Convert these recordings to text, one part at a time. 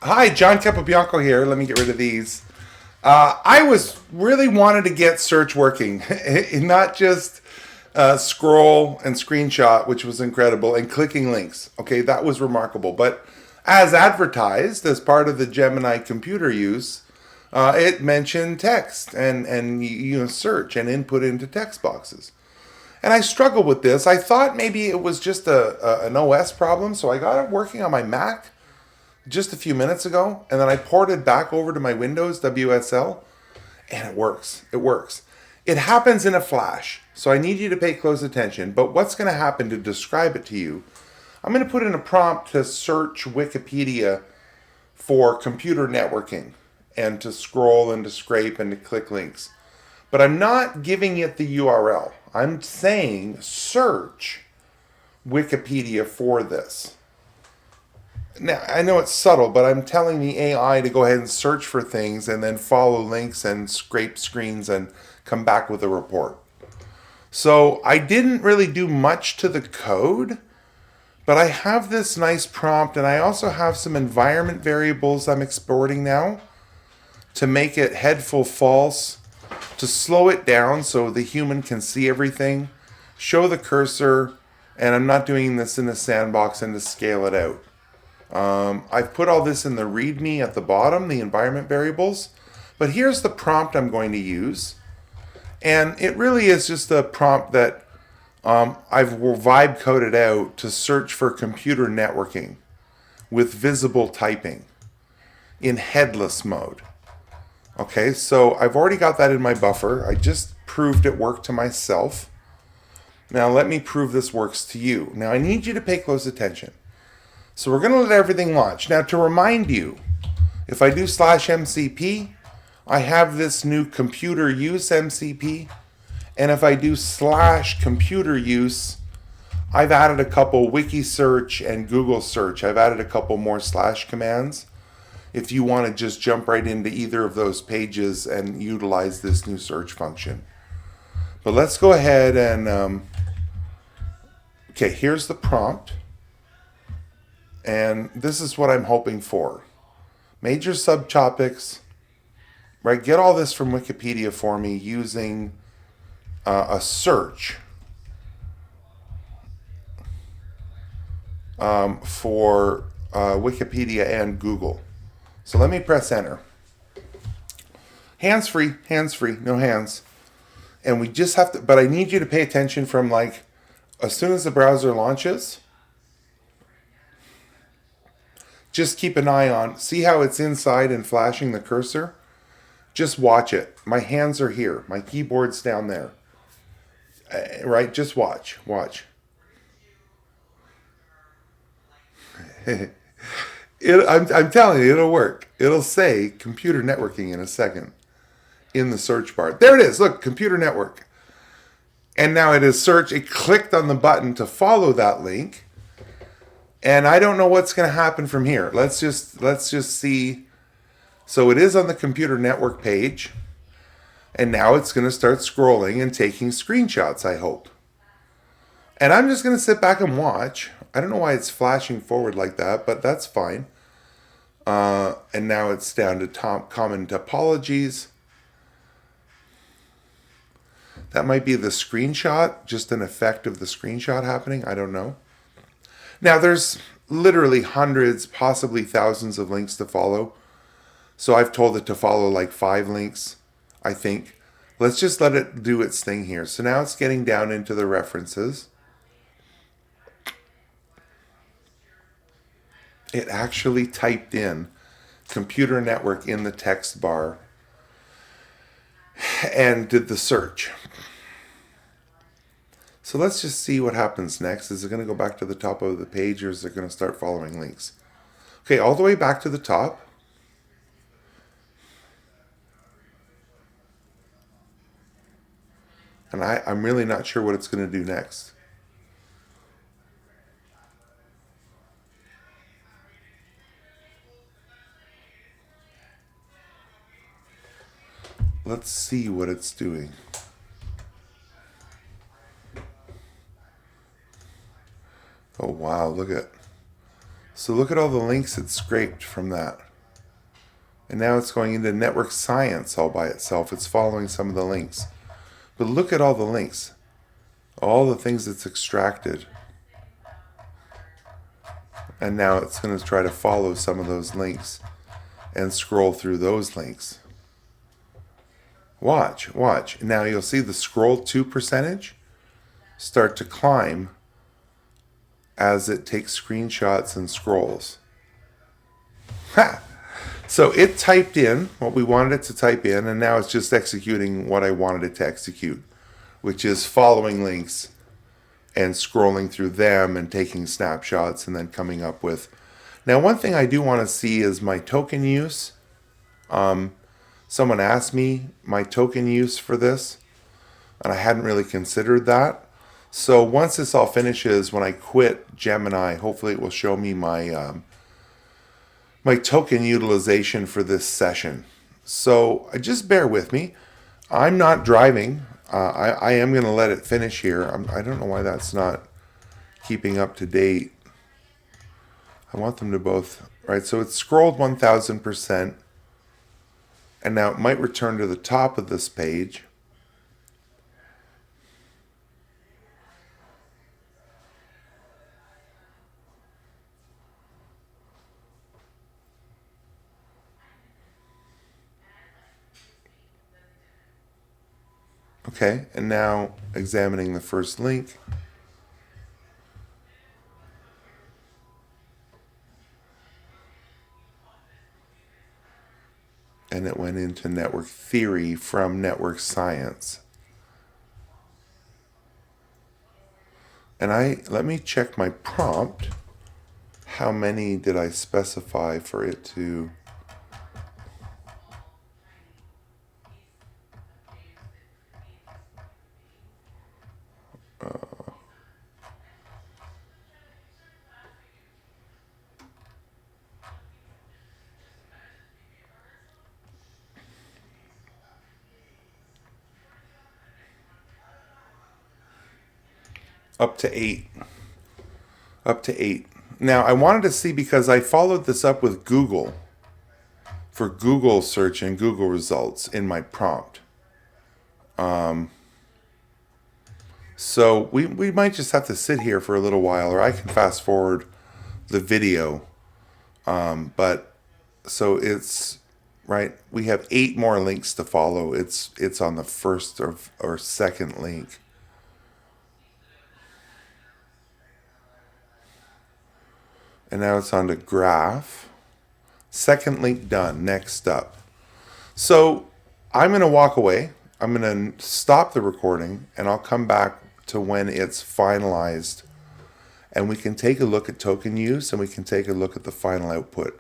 Hi, John Capobianco here. Let me get rid of these. I was really wanted to get search working, not just scroll and screenshot, which was incredible, and clicking links. Okay, that was remarkable. But as advertised, as part of the Gemini computer use, it mentioned text and search and input into text boxes. And I struggled with this. I thought maybe it was just an OS problem, so I got it working on my Mac just a few minutes ago, and then I ported back over to my Windows WSL, and it works. It works. It happens in a flash, so I need you to pay close attention. But what's going to happen to describe it to you? I'm going to put in a prompt to search Wikipedia for computer networking and to scroll and to scrape and to click links. But I'm not giving it the URL. I'm saying search Wikipedia for this. Now, I know it's subtle, but I'm telling the AI to go ahead and search for things and then follow links and scrape screens and come back with a report. So I didn't really do much to the code, but I have this nice prompt, and I also have some environment variables I'm exporting now to make it headful false, to slow it down so the human can see everything, show the cursor, and I'm not doing this in a sandbox, and to scale it out. I've put all this in the README at the bottom, the environment variables. But here's the prompt I'm going to use. And it really is just a prompt that I've vibe coded out to search for computer networking with visible typing in headless mode. Okay, so I've already got that in my buffer. I just proved it worked to myself. Now let me prove this works to you. Now I need you to pay close attention. So we're going to let everything launch. Now to remind you, if I do /MCP, I have this new computer use MCP. And if I do /computer use, I've added a couple wiki search and Google search. I've added a couple more / commands if you want to just jump right into either of those pages and utilize this new search function. But let's go ahead and, okay, here's the prompt. And this is what I'm hoping for. Major subtopics, right? Get all this from Wikipedia for me using a search for Wikipedia and Google. So let me press enter. Hands free, no hands. And we just have to, but I need you to pay attention from like, as soon as the browser launches, just keep an eye on, see how it's inside and flashing the cursor? Just watch it. My hands are here. My keyboard's down there. Right? Just watch. I'm telling you, it'll work. It'll say computer networking in a second in the search bar. There it is. Look, computer network. And now it is search. It clicked on the button to follow that link. And I don't know what's going to happen from here. Let's just see. So it is on the computer network page. And now it's going to start scrolling and taking screenshots, I hope. And I'm just going to sit back and watch. I don't know why it's flashing forward like that, but that's fine. And now it's down to common topologies. That might be the screenshot, just an effect of the screenshot happening. I don't know. Now, there's literally hundreds, possibly thousands of links to follow. So I've told it to follow like 5 links, I think. Let's just let it do its thing here. So now it's getting down into the references. It actually typed in computer network in the text bar and did the search. So let's just see what happens next. Is it going to go back to the top of the page, or is it going to start following links? Okay, all the way back to the top. And I'm really not sure what it's going to do next. Let's see what it's doing. Oh wow, look at all the links it scraped from that. And now it's going into network science all by itself. It's following some of the links. But look at all the links. All the things it's extracted. And now it's going to try to follow some of those links and scroll through those links. Watch, watch. Now you'll see the scroll to percentage start to climb as it takes screenshots and scrolls. Ha! So it typed in what we wanted it to type in, and now it's just executing what I wanted it to execute, which is following links and scrolling through them and taking snapshots and then coming up with. Now, one thing I do want to see is my token use. Someone asked me my token use for this, and I hadn't really considered that. So once this all finishes, when I quit Gemini, hopefully it will show me my my token utilization for this session. So just bear with me. I'm not driving. I am going to let it finish here. I don't know why that's not keeping up to date. I want them to both, right? So it's scrolled 1000%. And now it might return to the top of this page. Okay, and now examining the first link. And it went into network theory from network science. And let me check my prompt. How many did I specify for it to? Up to 8. Up to 8. Now, I wanted to see, because I followed this up with Google for Google search and Google results in my prompt. So we might just have to sit here for a little while, or I can fast forward the video. But so it's right. We have 8 more links to follow. It's on the first or second link. And now it's on to graph. Second link done. Next up. So I'm going to walk away. I'm going to stop the recording, and I'll come back to when it's finalized. And we can take a look at token use, and we can take a look at the final output.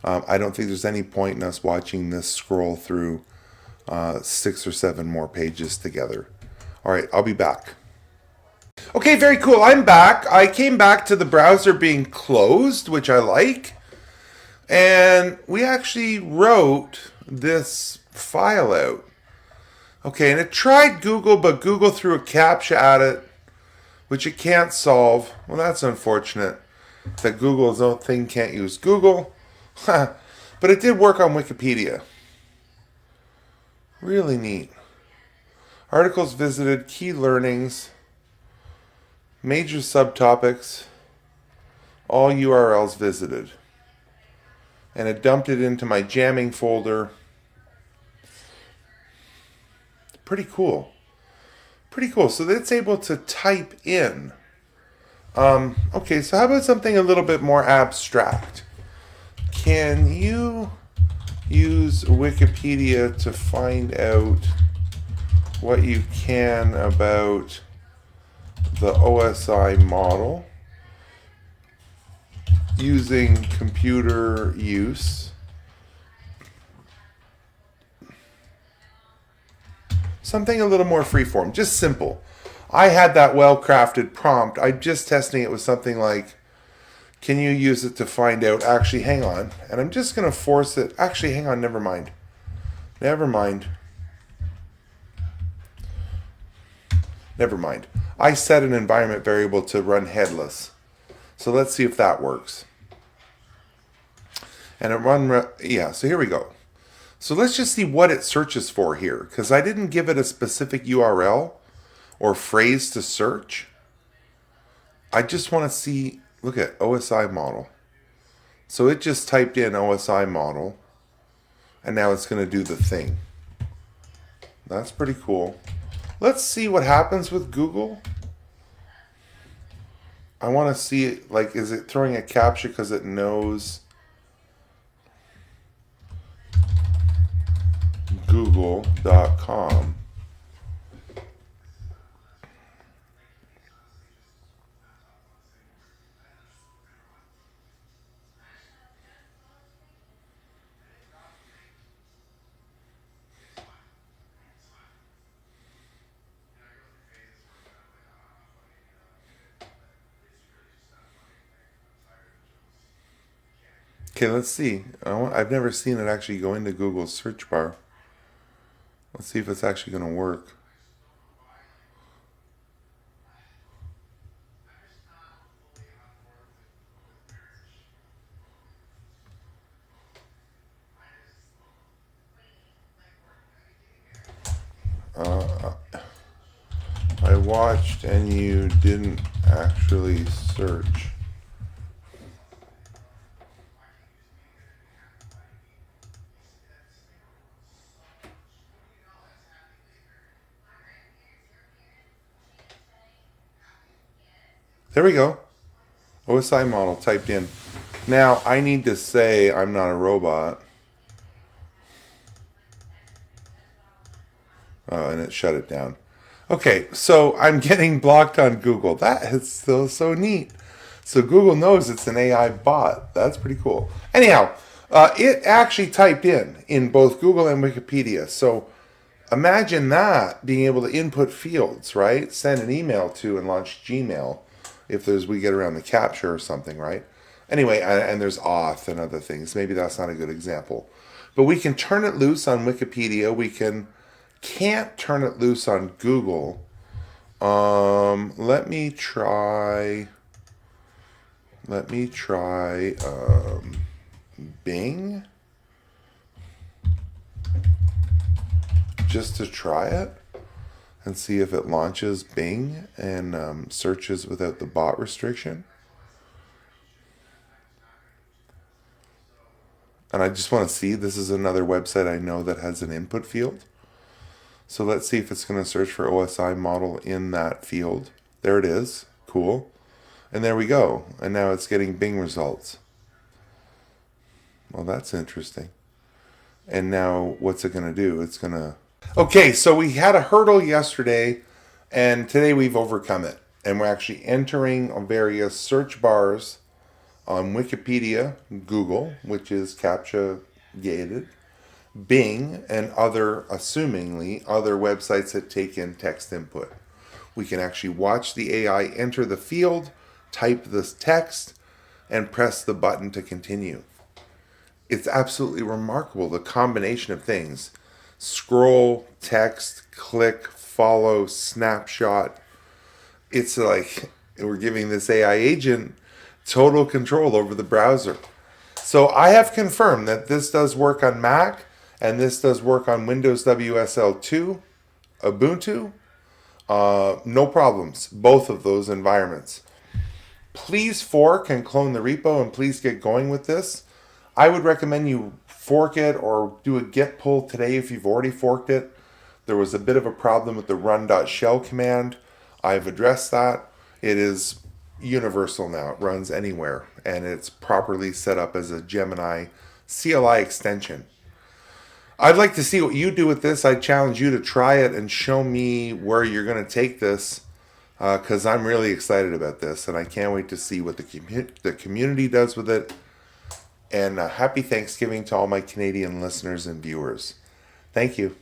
I don't think there's any point in us watching this scroll through 6 or 7 more pages together. All right, I'll be back. Okay, very cool. I'm back. I came back to the browser being closed, which I like. And we actually wrote this file out. Okay, and it tried Google, but Google threw a CAPTCHA at it, which it can't solve. Well, that's unfortunate that Google's own thing can't use Google. But it did work on Wikipedia. Really neat. Articles visited, key learnings, major subtopics, all URLs visited. And it dumped it into my jamming folder. Pretty cool. Pretty cool. So it's able to type in. Okay, so how about something a little bit more abstract? Can you use Wikipedia to find out what you can about the OSI model using computer use? Something a little more freeform, just simple. I had that well-crafted prompt. I'm just testing it with something like, can you use it to find out, actually, hang on. And I'm just going to force it. Actually, hang on, never mind. Never mind. Never mind. I set an environment variable to run headless. So let's see if that works. And it yeah, so here we go. So let's just see what it searches for here, because I didn't give it a specific URL or phrase to search. I just want to see, look at OSI model. So it just typed in OSI model, and now it's going to do the thing. That's pretty cool. Let's see what happens with Google. I want to see, like, is it throwing a CAPTCHA because it knows google.com. Okay, let's see. I've never seen it actually go into Google's search bar. Let's see if it's actually going to work. I watched and you didn't actually search. There we go. OSI model typed in. Now I need to say I'm not a robot. And it shut it down. Okay, so I'm getting blocked on Google. That is still so neat. So Google knows it's an AI bot. That's pretty cool. Anyhow, it actually typed in both Google and Wikipedia. So imagine that being able to input fields, right? Send an email to and launch Gmail if we get around the CAPTCHA or something, right? Anyway, and there's auth and other things. Maybe that's not a good example. But we can turn it loose on Wikipedia. We can't turn it loose on Google. Let me try Bing, just to try it and see if it launches Bing and searches without the bot restriction. And I just want to see, this is another website I know that has an input field. So let's see if it's going to search for OSI model in that field. There it is. Cool. And there we go. And now it's getting Bing results. Well, that's interesting. And now what's it going to do? It's going to... Okay, so we had a hurdle yesterday, and today we've overcome it. And we're actually entering various search bars on Wikipedia, Google, which is CAPTCHA gated, Bing, and assumingly, other websites that take in text input. We can actually watch the AI enter the field, type this text, and press the button to continue. It's absolutely remarkable, the combination of things. Scroll, text, click, follow, snapshot. It's like we're giving this AI agent total control over the browser. So I have confirmed that this does work on Mac, and this does work on Windows WSL2, Ubuntu. No problems, both of those environments. Please fork and clone the repo, and please get going with this. I would recommend you fork it or do a git pull today if you've already forked it. There was a bit of a problem with the run.shell command. I've addressed that. It is universal now. It runs anywhere, and it's properly set up as a Gemini-CLI extension. I'd like to see what you do with this. I challenge you to try it and show me where you're going to take this, because I'm really excited about this, and I can't wait to see what the community does with it. And happy Thanksgiving to all my Canadian listeners and viewers. Thank you.